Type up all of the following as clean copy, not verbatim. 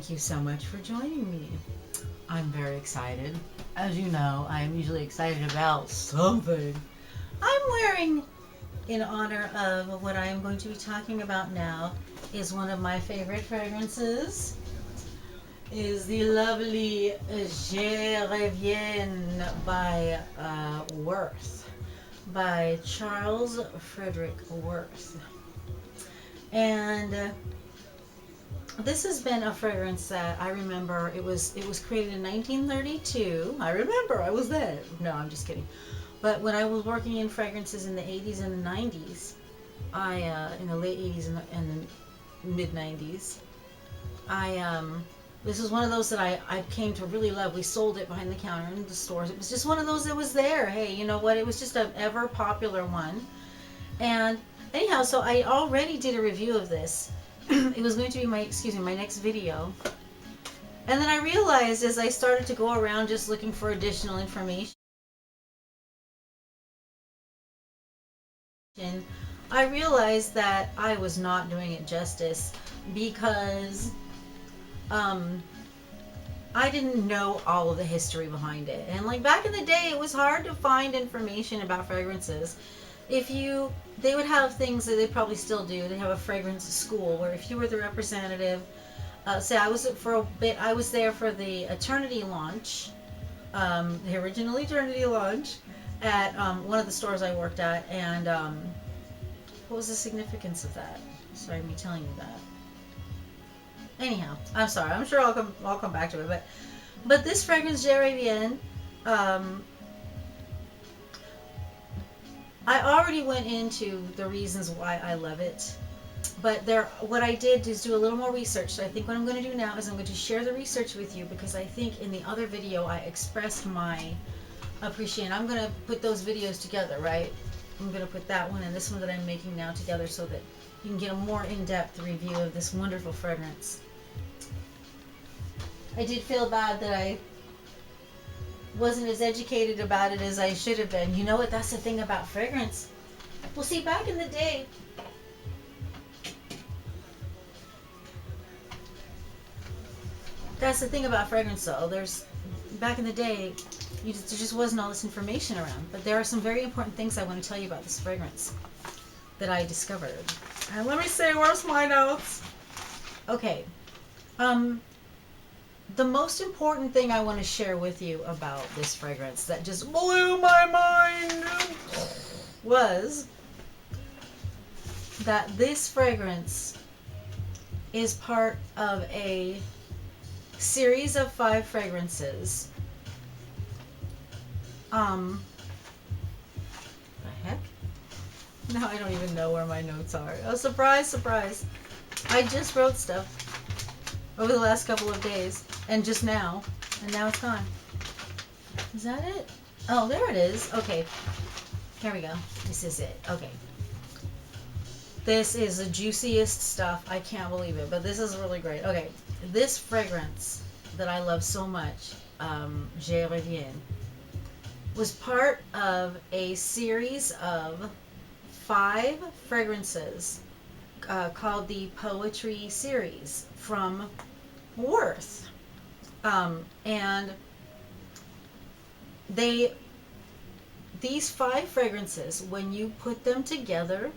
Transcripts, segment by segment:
Thank you so much for joining me. I'm very excited. As you know, I am usually excited about something. I'm wearing, in honor of what I am going to be talking about now, is one of my favorite fragrances. Is the lovely Je Reviens by Worth, by Charles Frederick Worth. And this has been a fragrance that I remember. It was created in 1932. I remember, I was there. No, I'm just kidding. But when I was working in fragrances in the 80s and the 90s, in the late 80s and the mid 90s, I this was one of those that I came to really love. We sold it behind the counter in the stores. It was just one of those that was there. Hey, you know what? It was just an ever popular one. And anyhow, so I already did a review of this. It was going to be my next video. And then I realized as I started to go around just looking for additional information, I realized that I was not doing it justice because I didn't know all of the history behind it. And like back in the day, it was hard to find information about fragrances. They would have things that they probably still do. They have a fragrance school where if you were the representative, say I was there for the Eternity launch, the original Eternity launch at one of the stores I worked at. And what was the significance of that? Sorry, me telling you that. Anyhow, I'm sorry. I'm sure I'll come back to it. But this fragrance, Je Reviens, I already went into the reasons why I love it. But what I did is do a little more research. So I think what I'm going to do now is I'm going to share the research with you because I think in the other video I expressed my appreciation. I'm going to put those videos together, right? I'm going to put that one and this one that I'm making now together so that you can get a more in-depth review of this wonderful fragrance. I did feel bad that I wasn't as educated about it as I should have been. You know what? That's the thing about fragrance. Well, see, back in the day, that's the thing about fragrance, though. Back in the day, there just wasn't all this information around. But there are some very important things I want to tell you about this fragrance that I discovered. And let me see, where's my notes? Okay. The most important thing I want to share with you about this fragrance that just blew my mind was that this fragrance is part of a series of 5 fragrances. The heck? Now I don't even know where my notes are. Oh, surprise, surprise. I just wrote stuff over the last couple of days and just now, and now it's gone. Is that it? Oh, there it is. Okay, here we go. This is it. Okay, this is the juiciest stuff. I can't believe it, but this is really great. Okay, this fragrance that I love so much, Je Reviens, was part of a series of 5 fragrances called the Poetry series from Worth. And these 5 fragrances, when you put them together,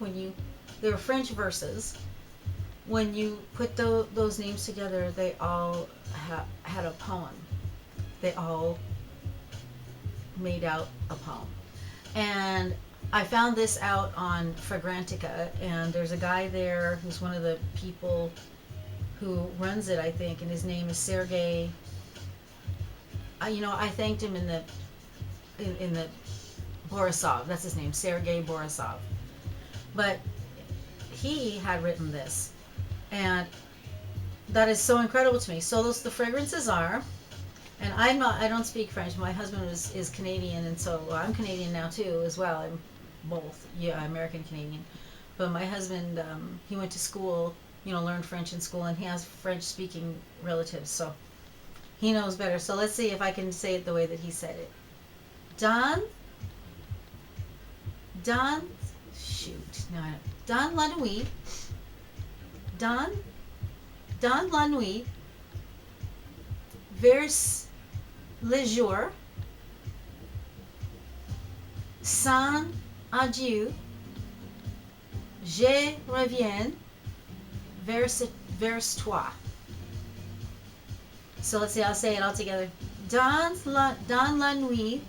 they're French verses, when you put those names together, they all had a poem. They all made out a poem. And I found this out on Fragrantica, and there's a guy there who's one of the people who runs it, I think, and his name is Sergei. I thanked him in the Borisov. That's his name, Sergei Borisov. But he had written this, and that is so incredible to me. So the fragrances are, and I don't speak French. My husband is Canadian, and so I'm Canadian now too as well. I'm both, American Canadian. But my husband, he went to school, learned French in school, and he has French-speaking relatives, so he knows better. So let's see if I can say it the way that he said it. Dans la nuit, dans la nuit, vers le jour, sans adieu, je reviens vers toi. So let's see, I'll say it all together. Dans la nuit,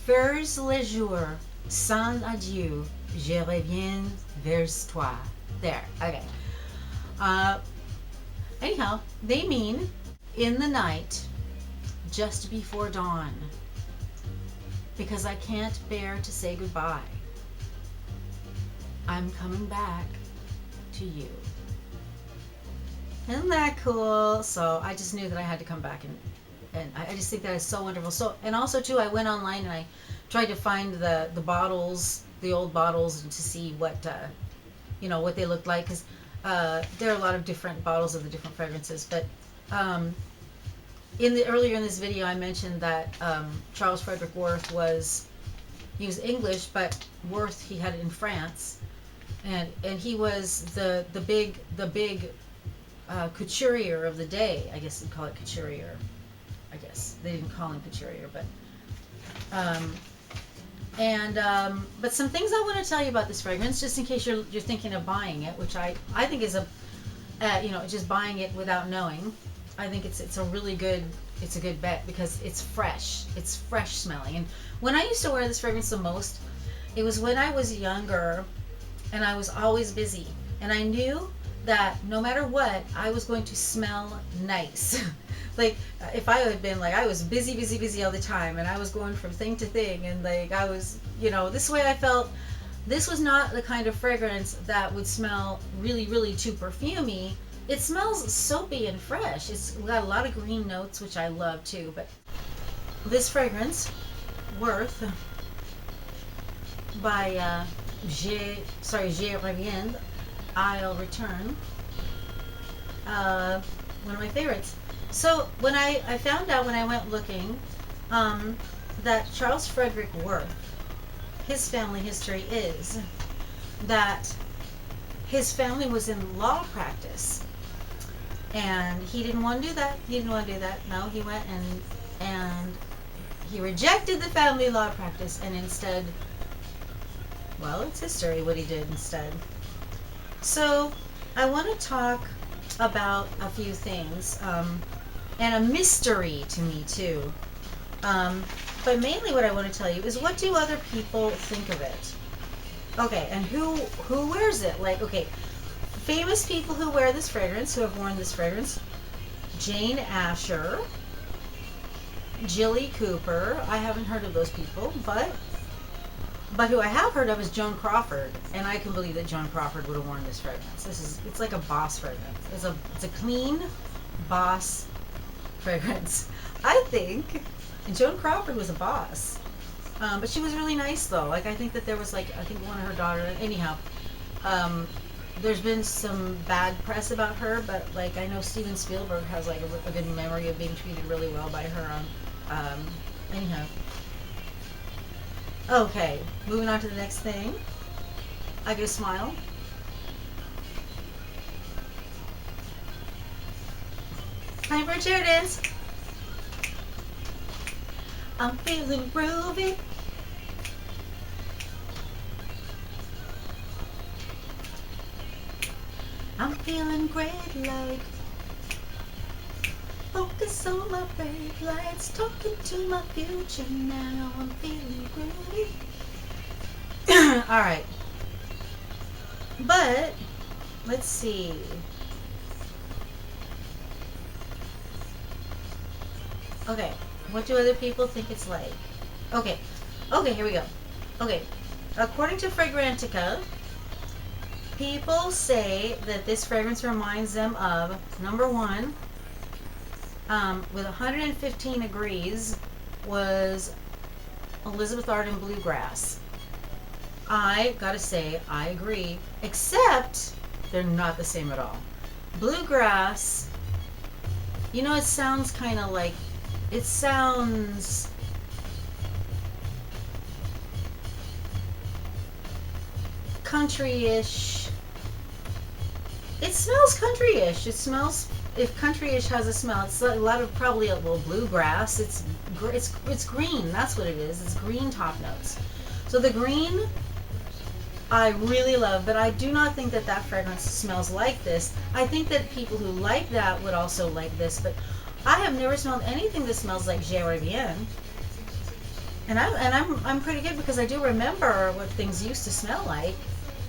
vers le jour, sans adieu, je reviens vers toi. There, okay. Anyhow, they mean in the night, just before dawn, because I can't bear to say goodbye. I'm coming back to you. Isn't that cool? So I just knew that I had to come back, and I just think that is so wonderful. So, and also too, I went online and I tried to find the bottles, the old bottles, to see what what they looked like, because there are a lot of different bottles of the different fragrances. But earlier in this video, I mentioned that Charles Frederick Worth was English, but Worth, he had it in France, and he was the big couturier of the day. I guess you'd call it couturier. I guess they didn't call him couturier, but but some things I want to tell you about this fragrance, just in case you're thinking of buying it, which I think is just buying it without knowing. I think it's a really good, it's a good bet, because it's fresh smelling. And when I used to wear this fragrance the most, it was when I was younger and I was always busy, and I knew that no matter what, I was going to smell nice. Like, if I had been like, I was busy all the time, and I was going from thing to thing, and like I was, this way, I felt this was not the kind of fragrance that would smell really too perfumey. It smells soapy and fresh. It's got a lot of green notes, which I love too. But this fragrance, Worth, by Je Reviens, I'll return. One of my favorites. So when I found out, when I went looking, that Charles Frederick Worth, his family history is that his family was in law practice, and he didn't want to do that. No, he went and he rejected the family law practice, and instead, well, it's history what he did instead. So I want to talk about a few things, and a mystery to me too. But mainly what I want to tell you is, what do other people think of it? Okay, and who wears it? Like, okay, famous people who wear this fragrance, who have worn this fragrance: Jane Asher, Jilly Cooper. I haven't heard of those people, but who I have heard of is Joan Crawford, and I can believe that Joan Crawford would have worn this fragrance. It's like a boss fragrance. It's a clean boss fragrance, I think. And Joan Crawford was a boss, but she was really nice though. Like, I think that there was, like, I think one of her daughters. Anyhow, there's been some bad press about her, but like, I know Steven Spielberg has like a good memory of being treated really well by her. Anyhow. Okay, moving on to the next thing. I get a smile. Time for a chair dance. I'm feeling groovy. I'm feeling great, like focus on my brake lights, talking to my future now. I'm feeling groovy. Alright. But, let's see. Okay, what do other people think it's like? Okay, here we go. Okay, according to Fragrantica, people say that this fragrance reminds them of, number one, with 115 agrees, was Elizabeth Arden Bluegrass. I gotta say, I agree, except they're not the same at all. Bluegrass, it sounds kind of like, it sounds country-ish. It smells country-ish. It smells if countryish has a smell, it's a lot of probably a little bluegrass. It's green. That's what it is. It's green top notes. So the green I really love, but I do not think that that fragrance smells like this. I think that people who like that would also like this, but I have never smelled anything that smells like Je Reviens. And I'm pretty good because I do remember what things used to smell like.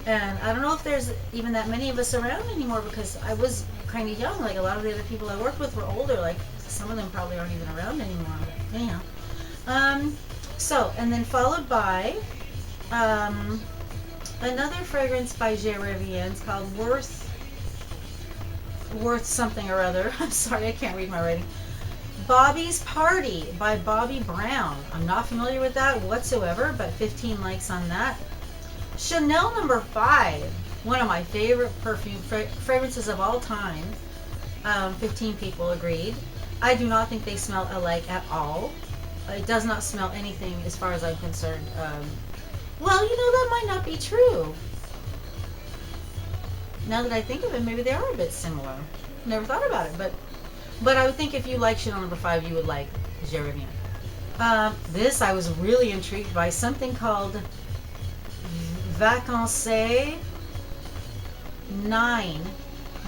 And I don't know if there's even that many of us around anymore because I was kind of young. Like a lot of the other people I worked with were older. Like some of them probably aren't even around anymore. But anyhow. And then followed by another fragrance by Je Reviens called Worth something or other. I'm sorry, I can't read my writing. Bobby's Party by Bobby Brown. I'm not familiar with that whatsoever, but 15 likes on that. Chanel No. 5, one of my favorite perfume fragrances of all time. 15 people agreed. I do not think they smell alike at all. It does not smell anything as far as I'm concerned. Well, that might not be true. Now that I think of it, maybe they are a bit similar. Never thought about it, but I would think if you like Chanel No. 5, you would like Je Reviens. This I was really intrigued by, something called Vacances 9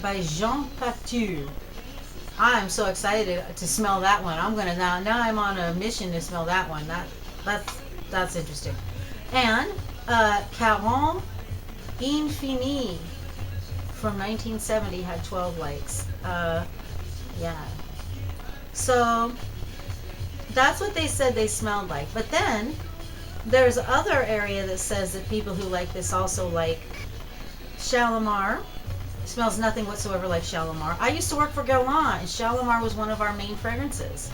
by Jean Patou. I'm so excited to smell that one. I'm gonna now I'm on a mission to smell that one. That's interesting. And Caron Infini from 1970 had 12 likes. Yeah. So that's what they said they smelled like. But then there's other area that says that people who like this also like Shalimar. It smells nothing whatsoever like Shalimar. I used to work for Guerlain, and Shalimar was one of our main fragrances.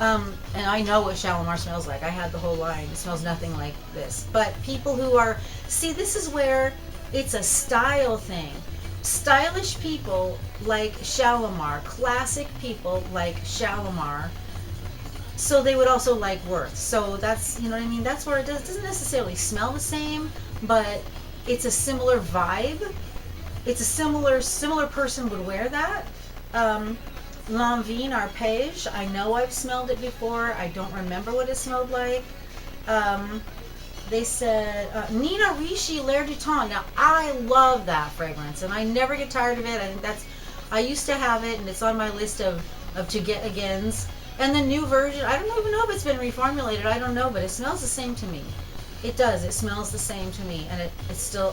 And I know what Shalimar smells like. I had the whole line. It smells nothing like this. But people who are... See, this is where it's a style thing. Stylish people like Shalimar. Classic people like Shalimar. So they would also like Worth. So that's, you know what I mean? That's where it doesn't necessarily smell the same, but it's a similar vibe. It's a similar person would wear that. L'Envie Arpège, I know I've smelled it before. I don't remember what it smelled like. They said Nina Ricci L'air du Temps. Now I love that fragrance, and I never get tired of it. I think I used to have it, and it's on my list of to get agains. And the new version, I don't even know if it's been reformulated. I don't know, but it smells the same to me. It does. It smells the same to me, and it's still.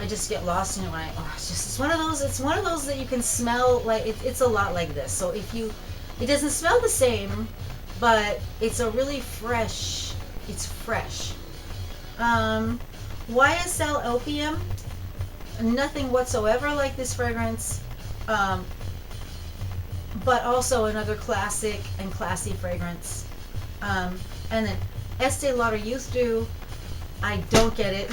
I just get lost in it when it's one of those. It's one of those that you can smell like it's a lot like this. So it doesn't smell the same, but it's a really fresh. It's fresh. YSL Opium, nothing whatsoever like this fragrance, but also another classic and classy fragrance. And then Estee Lauder Youth Dew, I don't get it.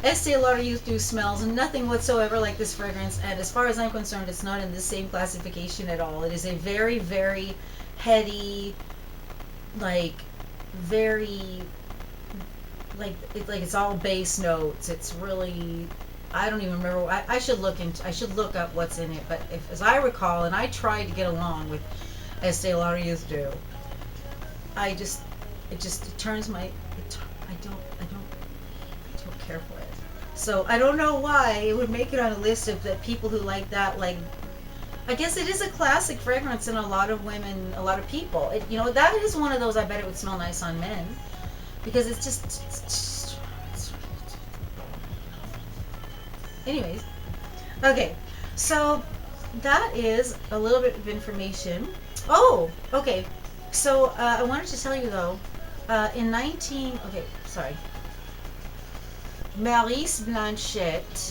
Estee Lauder Youth Dew smells nothing whatsoever like this fragrance, and as far as I'm concerned, it's not in the same classification at all. It is a very, very heady, it's all bass notes. It's really, I don't even remember. I should look up what's in it. But as I recall, and I tried to get along with Estee Lauder Youth Dew, it turns my, I don't care for it. So I don't know why it would make it on a list of the people who like that. Like, I guess it is a classic fragrance in a lot of women, a lot of people. That is one of those. I bet it would smell nice on men. Because it's just anyways. Okay, so that is a little bit of information. Oh, okay. So I wanted to tell you though, Maurice Blanchette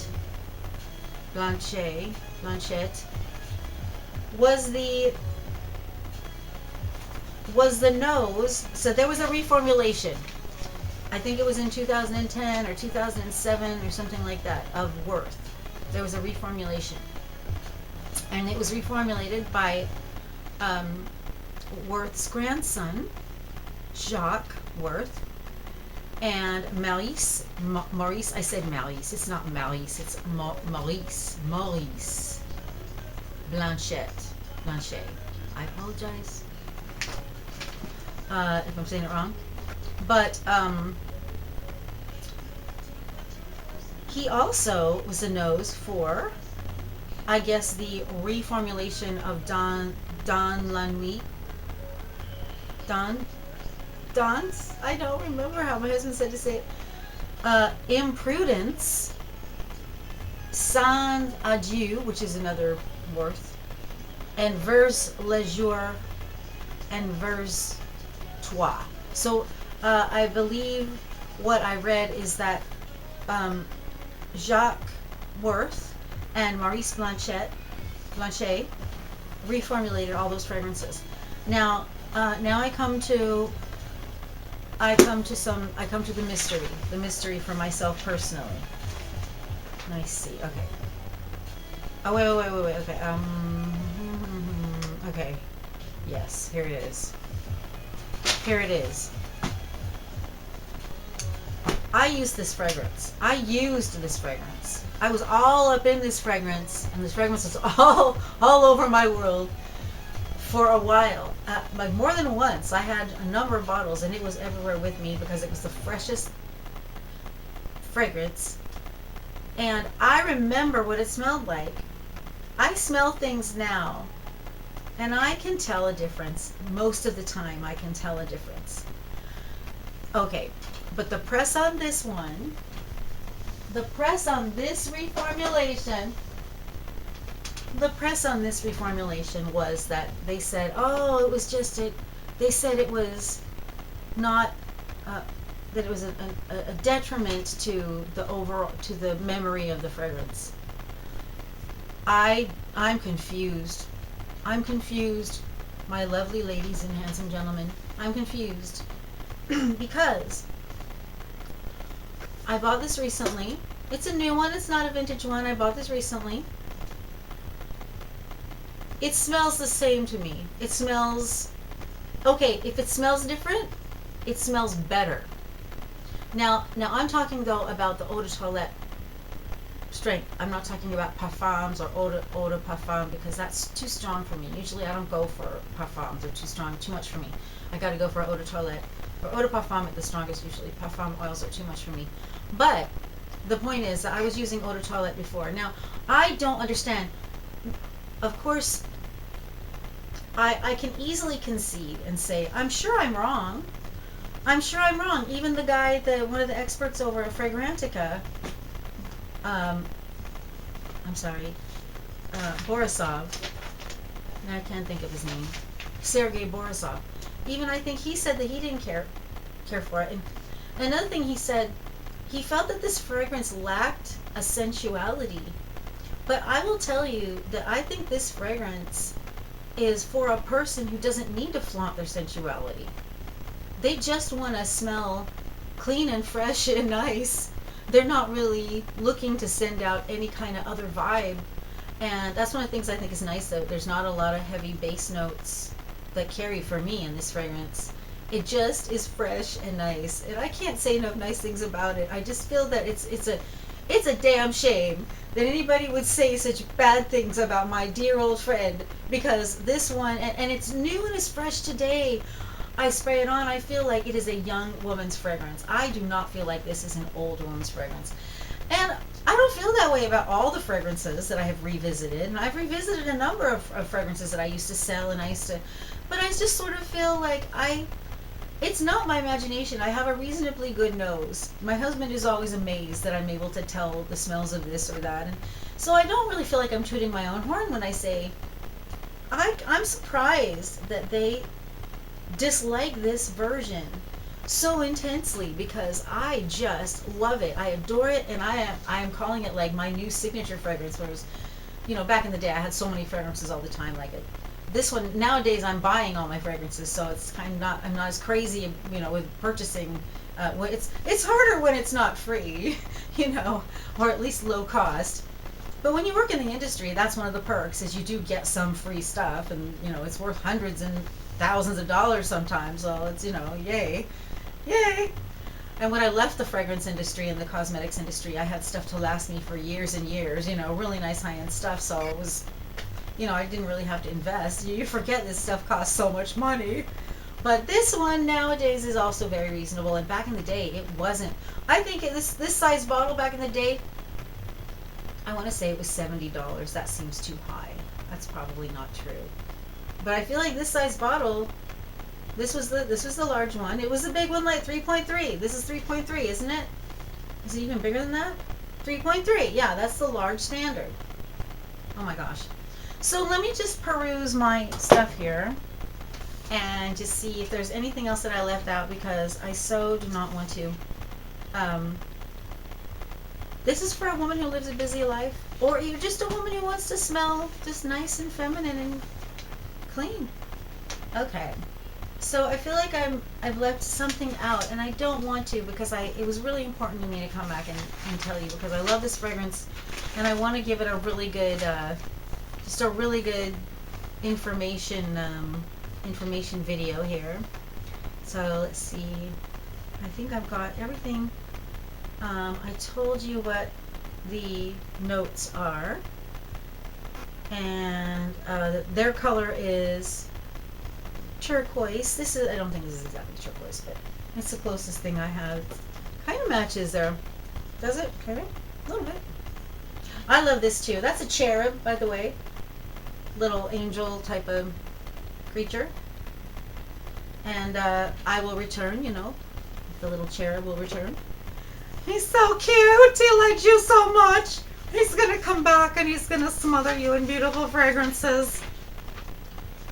was the nose. So there was a reformulation. I think it was in 2010 or 2007 or something like that of Worth. There was a reformulation, and it was reformulated by Worth's grandson, Jacques Worth, and Maurice. I said Maurice. It's not Maurice. It's Maurice. Blanchet. I apologize if I'm saying it wrong. But he also was a nose for, I guess, the reformulation of Dans la Nuit. Don, Dans? I don't remember how my husband said to say it. Imprudence, Sans Adieu, which is another Worth, and Vers Le Jour, and Vers Toi. So I believe what I read is that Jacques Worth and Maurice Blanchet reformulated all those fragrances. Now, now I come to the mystery for myself personally. Nice. See. Okay. Oh wait. Okay. Okay. Yes. Here it is. I used this fragrance. I was all up in this fragrance, and this fragrance was all over my world for a while. Like more than once, I had a number of bottles, and it was everywhere with me because it was the freshest fragrance. And I remember what it smelled like. I smell things now, and I can tell a difference. Most of the time, I can tell a difference. Okay, but the press on this reformulation was that they said, oh, it was just it. They said it was not that it was a detriment to the memory of the fragrance. I'm confused. My lovely ladies and handsome gentlemen. I'm confused because I bought this recently. It's a new one. It's not a vintage one. I bought this recently. It smells the same to me. It smells okay. If it smells different, it smells better. Now I'm talking though about the eau de toilette strength. I'm not talking about parfums or eau de parfum because that's too strong for me. Usually I don't go for parfums. They're too strong, too much for me. I got to go for eau de toilette. For eau de parfum at the strongest usually. Parfum oils are too much for me. But the point is that I was using eau de toilette before. Now I don't understand. Of course, I can easily concede and say, I'm sure I'm wrong. Even the guy, one of the experts over at Fragrantica, Borisov, now I can't think of his name, Sergei Borisov. Even I think he said that he didn't care for it. And another thing he said, he felt that this fragrance lacked a sensuality. But I will tell you that I think this fragrance is for a person who doesn't need to flaunt their sensuality. They just want to smell clean and fresh and nice. They're not really looking to send out any kind of other vibe. And that's one of the things I think is nice, though. There's not a lot of heavy bass notes that carry for me in this fragrance. It just is fresh and nice. And I can't say enough nice things about it. I just feel that it's a damn shame that anybody would say such bad things about my dear old friend, because this one, and it's new and it's fresh today. I spray it on, I feel like it is a young woman's fragrance. I do not feel like this is an old woman's fragrance. And I don't feel that way about all the fragrances that I have revisited. And I've revisited a number of fragrances that I used to sell, but I just sort of feel like it's not my imagination. I have a reasonably good nose. My husband is always amazed that I'm able to tell the smells of this or that. And so I don't really feel like I'm tooting my own horn when I say I'm surprised that they dislike this version so intensely, because I just love it. I adore it, and I am calling it like my new signature fragrance. Whereas, back in the day I had so many fragrances all the time. Like this one nowadays, I'm buying all my fragrances, so it's kind of I'm not as crazy, with purchasing. It's harder when it's not free, or at least low cost. But when you work in the industry, that's one of the perks, is you do get some free stuff, and it's worth hundreds and thousands of dollars sometimes. So it's yay. And when I left the fragrance industry and the cosmetics industry, I had stuff to last me for years and years. Really nice high-end stuff. So I didn't really have to invest. You forget this stuff costs so much money. But this one nowadays is also very reasonable, and back in the day it wasn't. I think this size bottle back in the day, I want to say it was $70. That seems too high. That's probably not true. But I feel like this size bottle, this was the large one. It was the big one, like 3.3. This is 3.3, isn't it? Is it even bigger than that? 3.3. Yeah, that's the large standard. Oh my gosh. So let me just peruse my stuff here and just see if there's anything else that I left out, because I so do not want to. This is for a woman who lives a busy life, or you're just a woman who wants to smell just nice and feminine and clean. Okay. So I feel like I've left something out, and I don't want to, because it was really important to me to come back and tell you, because I love this fragrance and I want to give it a really good just a really good information video here. So let's see. I think I've got everything. I told you what the notes are, and their color is turquoise. I don't think this is exactly turquoise, but it's the closest thing I have. Kind of matches there. Does it? Okay. A little bit. I love this too. That's a cherub, by the way. Little angel type of creature. And I will return, the little cherub will return. He's so cute. He likes you so much. He's going to come back and he's going to smother you in beautiful fragrances.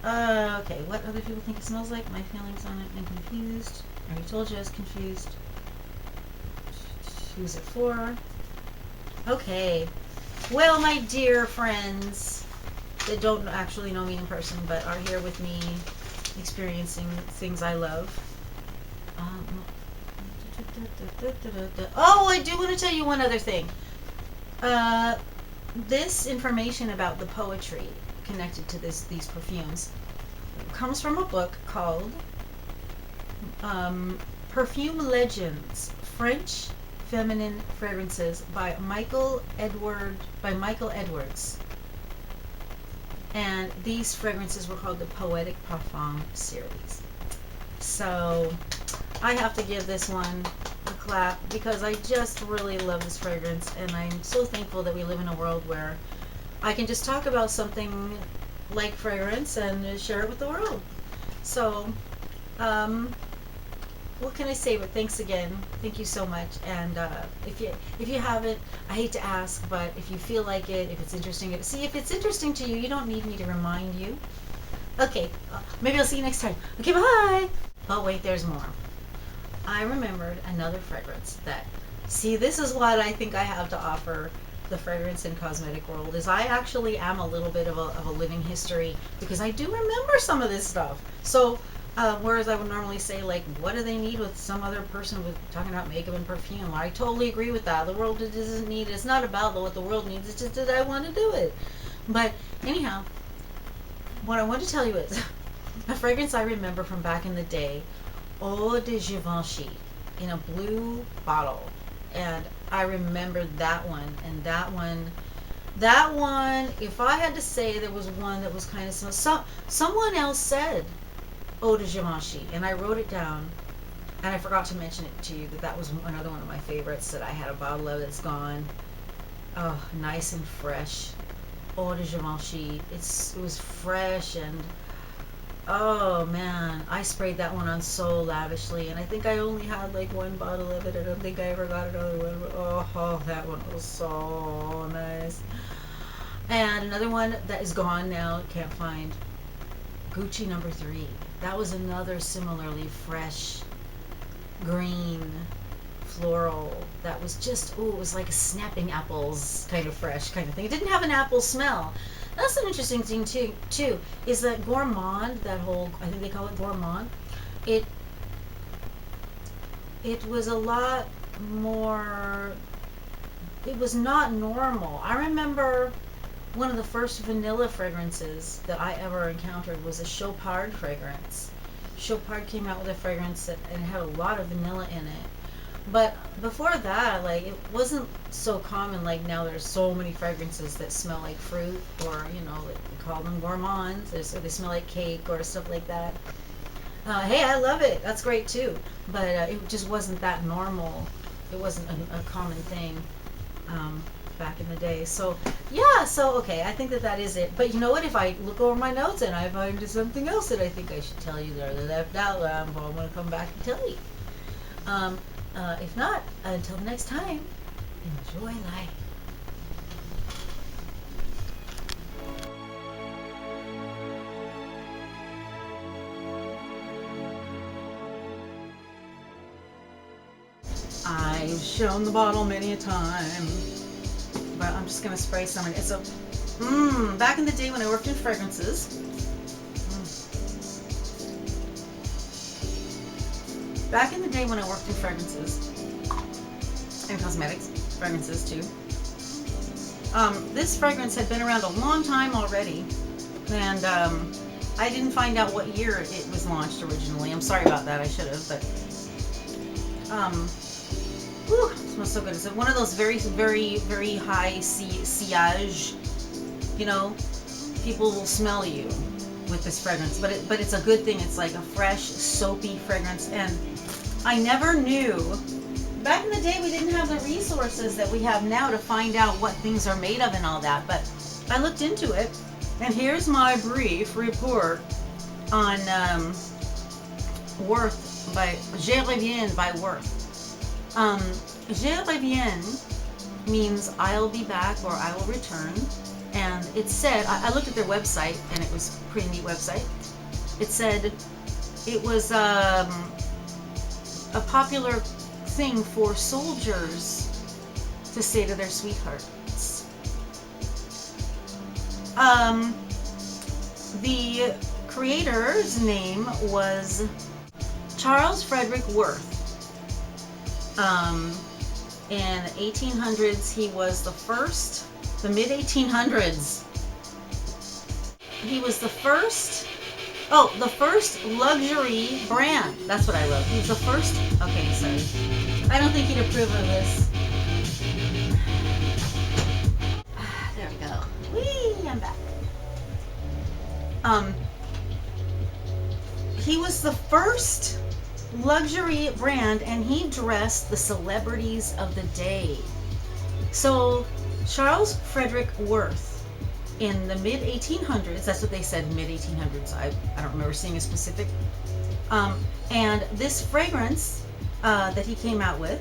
Okay, what other people think it smells like? My feelings on it. I'm confused. I already told you I was confused. Who's it for? Okay. Well, my dear friends that don't actually know me in person but are here with me experiencing things I love. Oh, I do want to tell you one other thing. This information about the poetry connected to these perfumes comes from a book called Perfume Legends, French Feminine Fragrances by Michael Edwards. And these fragrances were called the Poetic Parfum series. So I have to give this one a clap, because I just really love this fragrance, and I'm so thankful that we live in a world where I can just talk about something like fragrance and share it with the world. So, what can I say? But thanks again. Thank you so much. And if you haven't, I hate to ask, but if you feel like it, if it's interesting, if it's interesting to you, you don't need me to remind you. Okay, maybe I'll see you next time. Okay, bye. Oh wait, there's more. I remembered another fragrance this is what I think I have to offer the fragrance and cosmetic world, is I actually am a little bit of a living history, because I do remember some of this stuff. So whereas I would normally say, like, what do they need with some other person with talking about makeup and perfume? Well, I totally agree with that. The world doesn't need it. It's not about what the world needs. It's just that I want to do it. But anyhow, what I want to tell you is a fragrance I remember from back in the day, Eau de Givenchy, in a blue bottle. And I remember that one. And that one, if I had to say there was one that was kind of similar, someone else said Eau de Givenchy, and I wrote it down, and I forgot to mention it to you, that was another one of my favorites that I had a bottle of that's gone. Oh, nice and fresh. Eau de Givenchy. It was fresh, and oh man, I sprayed that one on so lavishly, and I think I only had like one bottle of it. I don't think I ever got another one. But oh, that one was so nice. And another one that is gone now, can't find, Gucci No. 3. That was another similarly fresh, green, floral. That was just, it was like a snapping apples kind of fresh kind of thing. It didn't have an apple smell. That's an interesting thing too, is that gourmand, that whole, I think they call it gourmand, it was a lot more, it was not normal. I remember one of the first vanilla fragrances that I ever encountered was a Chopard fragrance. Chopard came out with a fragrance and it had a lot of vanilla in it. But before that, like, it wasn't so common. Like now, there's so many fragrances that smell like fruit, or like, we call them gourmands. Or they smell like cake or stuff like that. Hey, I love it. That's great too. But it just wasn't that normal. It wasn't a common thing um, back in the day. So yeah. So okay, I think that is it. But you know what? If I look over my notes and I find something else that I think I should tell you that I left out, I'm going to come back and tell you. Um, if not, until the next time, enjoy life. I've shown the bottle many a time, but I'm just gonna spray some. It's a back in the day when I worked in fragrances. Back in the day when I worked in fragrances and cosmetics, fragrances too. This fragrance had been around a long time already, and I didn't find out what year it was launched originally. I'm sorry about that. I should have, but whew, it smells so good. It's one of those very, very, very high sillage. People will smell you with this fragrance, but it's a good thing. It's like a fresh, soapy fragrance, and I never knew. Back in the day, we didn't have the resources that we have now to find out what things are made of and all that, but I looked into it, and here's my brief report on Worth by Je Reviens by Worth. Je Reviens means I'll be back or I will return, and it said, I looked at their website, and it was a pretty neat website. It said it was a popular thing for soldiers to say to their sweethearts. The creator's name was Charles Frederick Worth. In 1800s, he was the mid-1800s. He was the first luxury brand. That's what I wrote. He was the first. Okay, sorry. I don't think he'd approve of this. There we go. Whee! I'm back. He was the first luxury brand, and he dressed the celebrities of the day. So Charles Frederick Worth, in the mid 1800s, that's what they said, mid 1800s. I don't remember seeing a specific. And this fragrance that he came out with,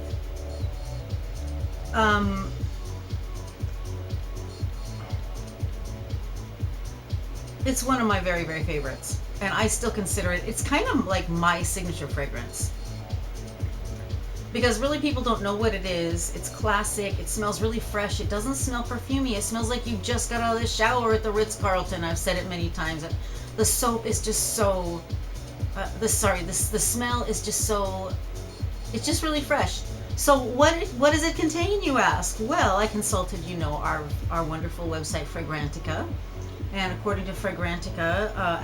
it's one of my very, very favorites, and I still consider it. It's kind of like my signature fragrance, because really people don't know what it is. It's classic. It smells really fresh. It doesn't smell perfumey. It smells like you just got out of the shower at the Ritz-Carlton. I've said it many times. The soap is just so. The smell is just so. It's just really fresh. So what does it contain, you ask? Well, I consulted, our wonderful website Fragrantica. And according to Fragrantica, I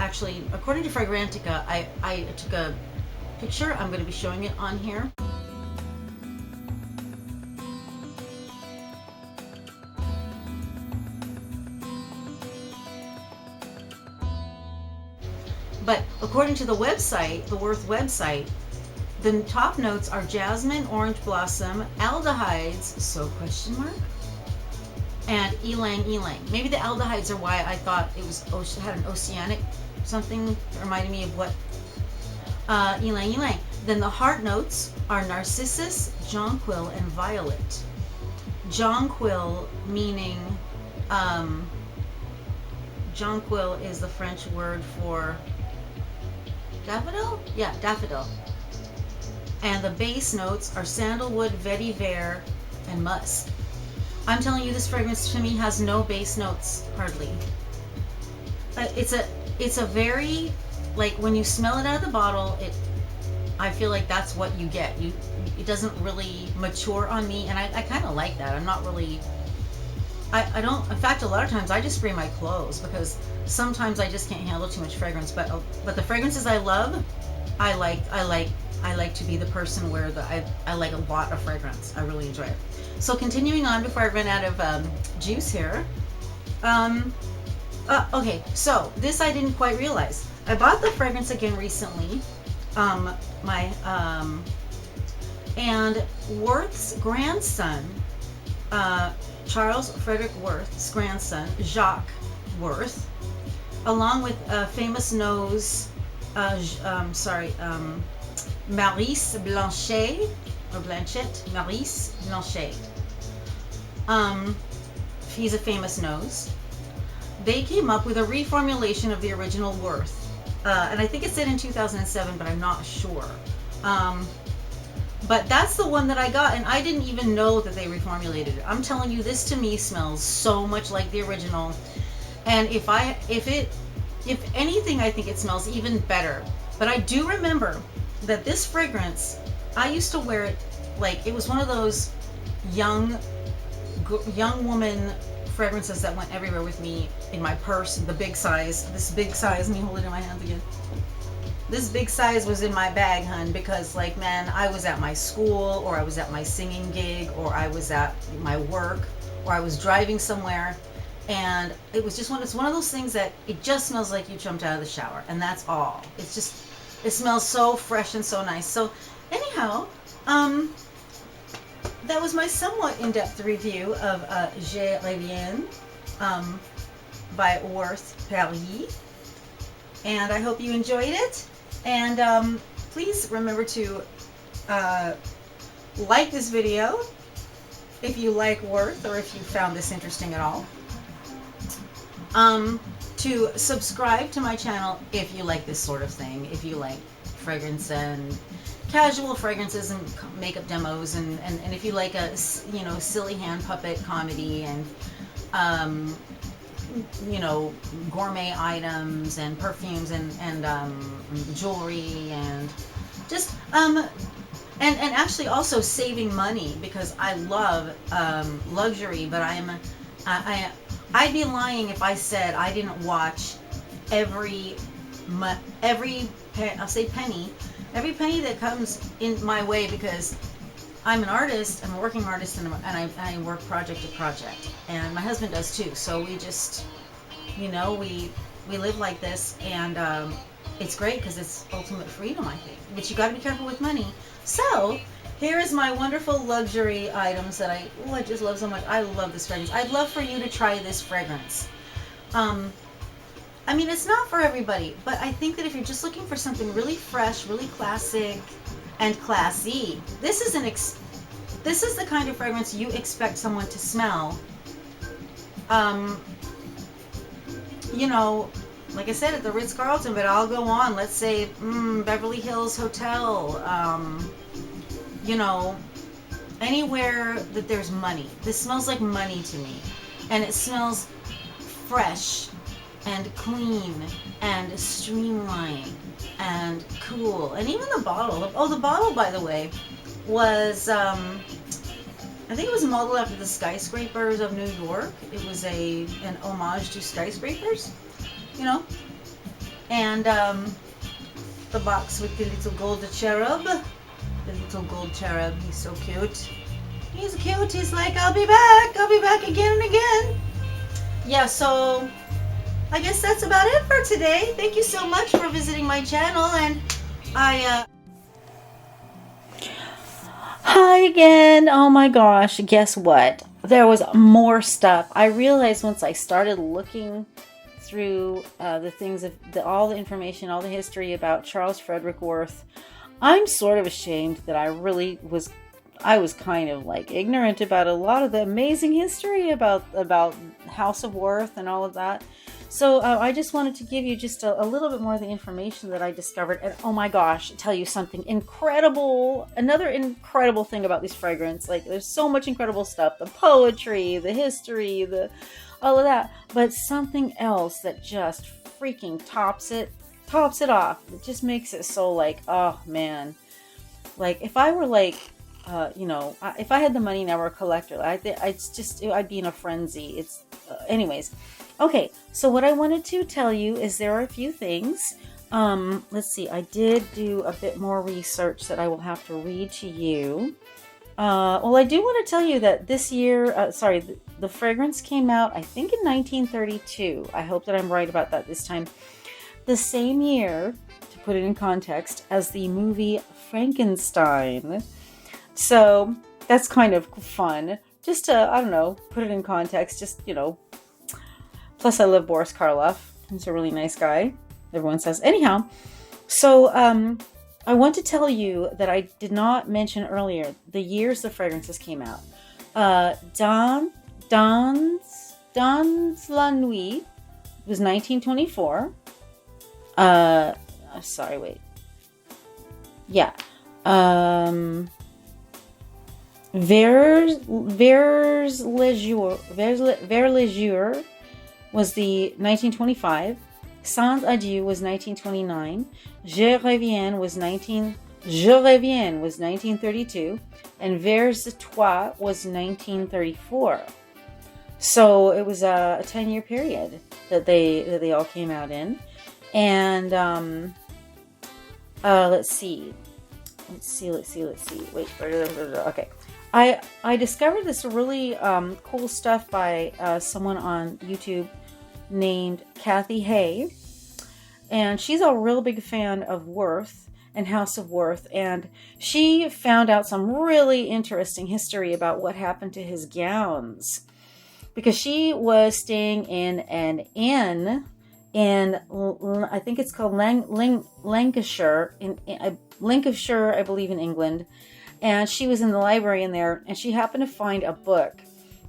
took a picture. I'm going to be showing it on here. But according to the website, the Worth website, the top notes are jasmine, orange blossom, aldehydes, so ? And ylang ylang. Maybe the aldehydes are why I thought it had an oceanic something that reminded me of what ylang ylang. Then the heart notes are narcissus, jonquil, and violet. Jonquil meaning jonquil is the French word for daffodil? Yeah, daffodil. And the base notes are sandalwood, vetiver, and musk. I'm telling you, this fragrance to me has no base notes, hardly. It's a very, like, when you smell it out of the bottle, I feel like that's what you get. It doesn't really mature on me, and I kind of like that. I'm not really, I don't, in fact, a lot of times I just spray my clothes, because sometimes I just can't handle too much fragrance, but the fragrances I love, I like I like to be the person where I like a lot of fragrance. I really enjoy it. So continuing on before I run out of juice here. Okay, so this I didn't quite realize. I bought the fragrance again recently. My and Worth's grandson, Charles Frederick Worth's grandson, Jacques Worth, along with famous nose, Maurice Blanchet, or Blanchette, Maurice Blanchet. He's a famous nose. They came up with a reformulation of the original Worth. And I think it said in 2007, but I'm not sure. But that's the one that I got, and I didn't even know that they reformulated it. I'm telling you, this to me smells so much like the original. And if anything, I think it smells even better. But I do remember that this fragrance, I used to wear it like it was one of those young woman fragrances that went everywhere with me in my purse, the big size. This big size, let me hold it in my hands again. This big size was in my bag, hun, because like, man, I was at my school, or I was at my singing gig, or I was at my work, or I was driving somewhere, and it was just it's one of those things that it just smells like you jumped out of the shower, and that's all. It's just, it smells so fresh and so nice. So anyhow, that was my somewhat in-depth review of Je Reviens by Worth Paris, and I hope you enjoyed it. And please remember to like this video if you like Worth, or if you found this interesting at all. To subscribe to my channel if you like this sort of thing, if you like fragrance and casual fragrances and makeup demos, and if you like a, you know, silly hand puppet comedy, and you know, gourmet items and perfumes and jewelry, and just and actually also saving money, because I love luxury, but I'd be lying if I said I didn't watch every penny that comes in my way, because I'm an artist, I'm a working artist, and I work project to project, and my husband does too. So we just, you know, we live like this, and it's great because it's ultimate freedom, I think. But you got to be careful with money. So here is my wonderful luxury items that I just love so much. I love this fragrance. I'd love for you to try this fragrance. I mean, it's not for everybody, but I think that if you're just looking for something really fresh, really classic, and classy, this is the kind of fragrance you expect someone to smell. You know, like I said, at the Ritz-Carlton, but I'll go on. Let's say Beverly Hills Hotel. You know, anywhere that there's money. This smells like money to me, and it smells fresh and clean and streamlined and cool. And even the bottle, the bottle, by the way, was I think it was modeled after the skyscrapers of New York. It was an homage to skyscrapers, you know. And the box with the little gold cherub, he's so cute. He's cute. He's like, I'll be back again and again. Yeah, so I guess that's about it for today. Thank you so much for visiting my channel, and Hi again. Oh my gosh, guess what? There was more stuff. I realized once I started looking through the things of all the information, all the history about Charles Frederick Worth, I'm sort of ashamed that I was kind of like ignorant about a lot of the amazing history about House of Worth and all of that. So I just wanted to give you just a little bit more of the information that I discovered. And oh my gosh, tell you something incredible. Another incredible thing about this fragrance. Like, there's so much incredible stuff. The poetry, the history, all of that. But something else that just freaking tops it off. It just makes it so like, oh man. Like, if I were like, you know, if I had the money and I were a collector, I'd be in a frenzy. Anyways. Okay, so what I wanted to tell you is there are a few things. Let's see. I did do a bit more research that I will have to read to you. Well, I do want to tell you that this year, the fragrance came out, I think, in 1932. I hope that I'm right about that this time. The same year, to put it in context, as the movie Frankenstein. So that's kind of fun. Just to, I don't know, put it in context. Just, plus I love Boris Karloff. He's a really nice guy, everyone says. Anyhow, so I want to tell you that I did not mention earlier the years the fragrances came out. Dans la Nuit was 1924. Sorry, wait. Yeah. Vers le Jour was the 1925. Sans Adieu was 1929. Je Reviens was 1932, and Vers Toi was 1934. So it was a 10-year period that they all came out in. And let's see. Wait. Okay. I discovered this really cool stuff by someone on YouTube named Kathy Hay, and she's a real big fan of Worth and House of Worth, and she found out some really interesting history about what happened to his gowns, because she was staying in an inn in, I think it's called Lancashire, Lancashire, I believe, in England. And she was in the library in there, and she happened to find a book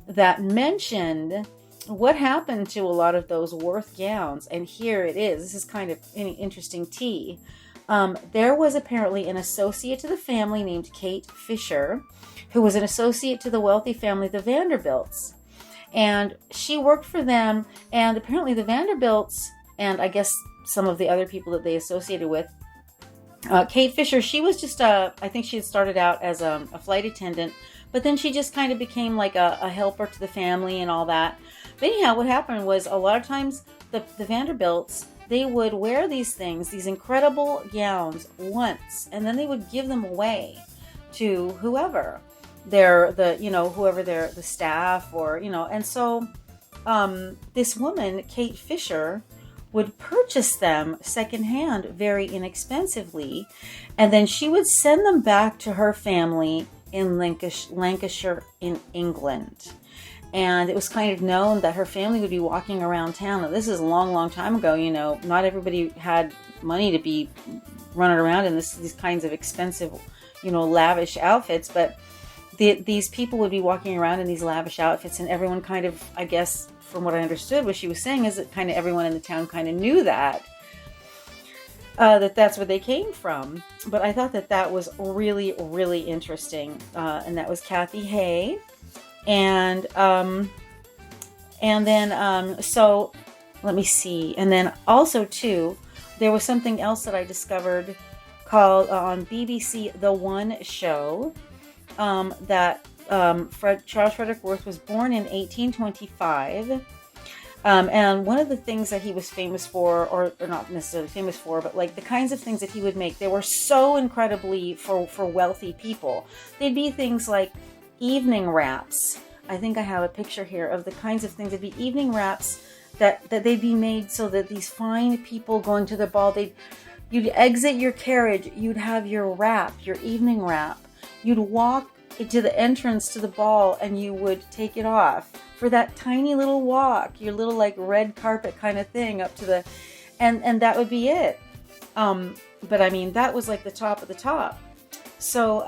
that mentioned what happened to a lot of those Worth gowns. And here it is. This is kind of an interesting tea. There was apparently an associate to the family named Kate Fisher, who was an associate to the wealthy family, the Vanderbilts. And she worked for them, and apparently the Vanderbilts, and I guess some of the other people that they associated with, Kate Fisher, she was just I think she had started out as a flight attendant, but then she just kind of became like a helper to the family and all that. But anyhow, what happened was a lot of times the Vanderbilts, they would wear these things, these incredible gowns once, and then they would give them away to whoever whoever the staff or, and so this woman, Kate Fisher, would purchase them secondhand very inexpensively, and then she would send them back to her family in Lancashire in England. And it was kind of known that her family would be walking around town. Now, this is a long, long time ago. Not everybody had money to be running around in these kinds of expensive, lavish outfits, but these people would be walking around in these lavish outfits, and everyone kind of, I guess, from what I understood, what she was saying is that kind of everyone in the town kind of knew that's where they came from. But I thought that was really, really interesting. And that was Kathy Hay. And then, so let me see. And then also too, there was something else that I discovered called on BBC, The One Show, that Charles Frederick Worth was born in 1825. And one of the things that he was famous for, or not necessarily famous for, but like the kinds of things that he would make, they were so incredibly for wealthy people. They'd be things like evening wraps. I think I have a picture here of the kinds of things. It'd be evening wraps that they'd be made so that these fine people going to the ball, you'd exit your carriage, you'd have your wrap, your evening wrap. You'd walk to the entrance to the ball and you would take it off for that tiny little walk, your little like red carpet kind of thing up to the, and that would be it. But I mean, that was like the top of the top. So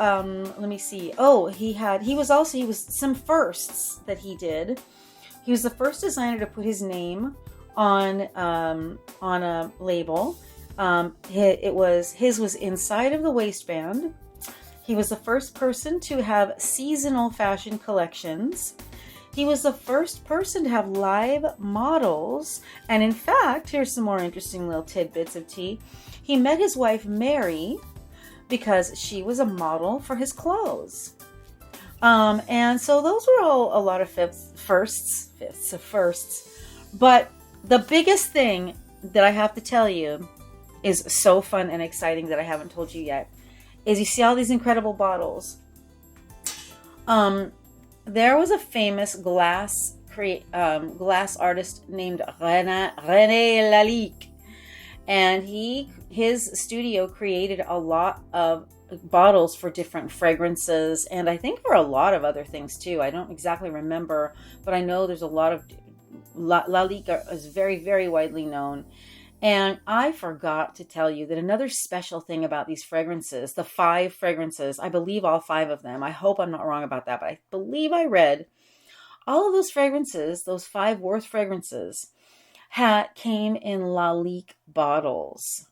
let me see. Oh, he was some firsts that he did. He was the first designer to put his name on a label. His was inside of the waistband. He was the first person to have seasonal fashion collections. He was the first person to have live models. And in fact, here's some more interesting little tidbits of tea. He met his wife, Mary, because she was a model for his clothes. And so those were all a lot of firsts. But the biggest thing that I have to tell you is so fun and exciting that I haven't told you yet, is you see all these incredible bottles. There was a famous glass artist named René Lalique, and his studio created a lot of bottles for different fragrances, and I think for a lot of other things too. I don't exactly remember, but I know there's a lot of Lalique is very, very widely known. And I forgot to tell you that another special thing about these fragrances, the 5 fragrances, I believe all 5 of them, I hope I'm not wrong about that, but I believe I read all of those fragrances, those 5 Worth fragrances, came in Lalique bottles.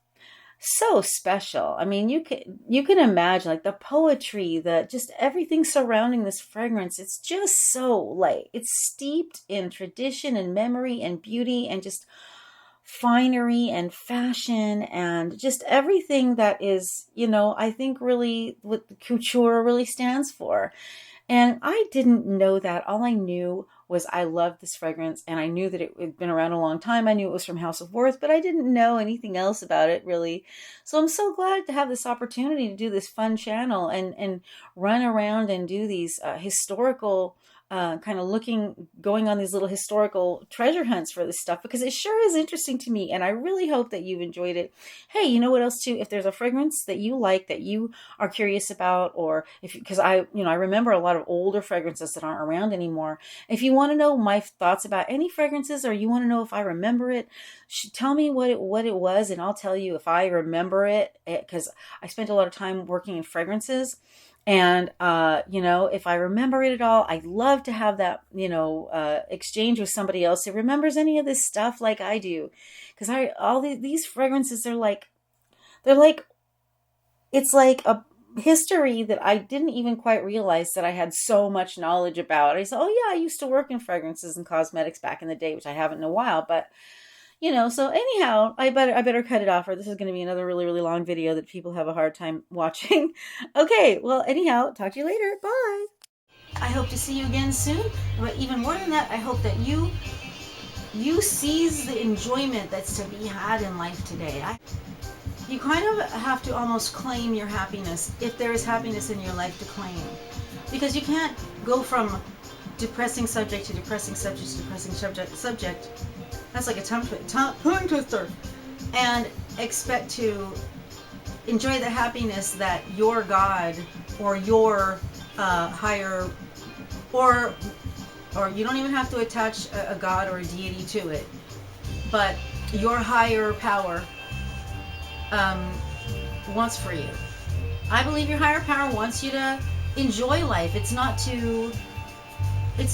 So special. I mean, you can imagine like the poetry, just everything surrounding this fragrance. It's just so like, it's steeped in tradition and memory and beauty and just finery and fashion and just everything that is, I think really what couture really stands for. And I didn't know that. All I knew was I loved this fragrance, and I knew that it had been around a long time. I knew it was from House of Worth, but I didn't know anything else about it really. So I'm so glad to have this opportunity to do this fun channel and run around and do these historical kind of going on these little historical treasure hunts for this stuff, because it sure is interesting to me, and I really hope that you've enjoyed it. Hey, you know what else too? If there's a fragrance that you like, that you are curious about, or because I remember a lot of older fragrances that aren't around anymore. If you want to know my thoughts about any fragrances, or you want to know if I remember it, tell me what it was, and I'll tell you if I remember it, because I spent a lot of time working in fragrances. And, if I remember it at all, I'd love to have that, exchange with somebody else who remembers any of this stuff like I do. Because these fragrances, it's like a history that I didn't even quite realize that I had so much knowledge about. I said, oh yeah, I used to work in fragrances and cosmetics back in the day, which I haven't in a while, but so anyhow, I better cut it off, or this is going to be another really, really long video that people have a hard time watching. Okay, well, anyhow, talk to you later. Bye. I hope to see you again soon, but even more than that, I hope that you seize the enjoyment that's to be had in life today. You kind of have to almost claim your happiness, if there is happiness in your life to claim, because you can't go from depressing subject to depressing subject to depressing subject. That's like a tongue twister. And expect to enjoy the happiness that your God or your higher, or you don't even have to attach a God or a deity to it, but your higher power wants for you. I believe your higher power wants you to enjoy life. It's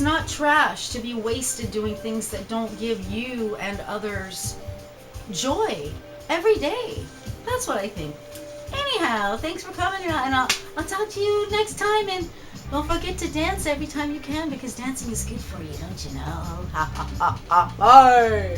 not trash to be wasted doing things that don't give you and others joy every day. That's what I think. Anyhow, thanks for coming, and I'll talk to you next time. And don't forget to dance every time you can, because dancing is good for you, don't you know? Ha ha ha ha ha.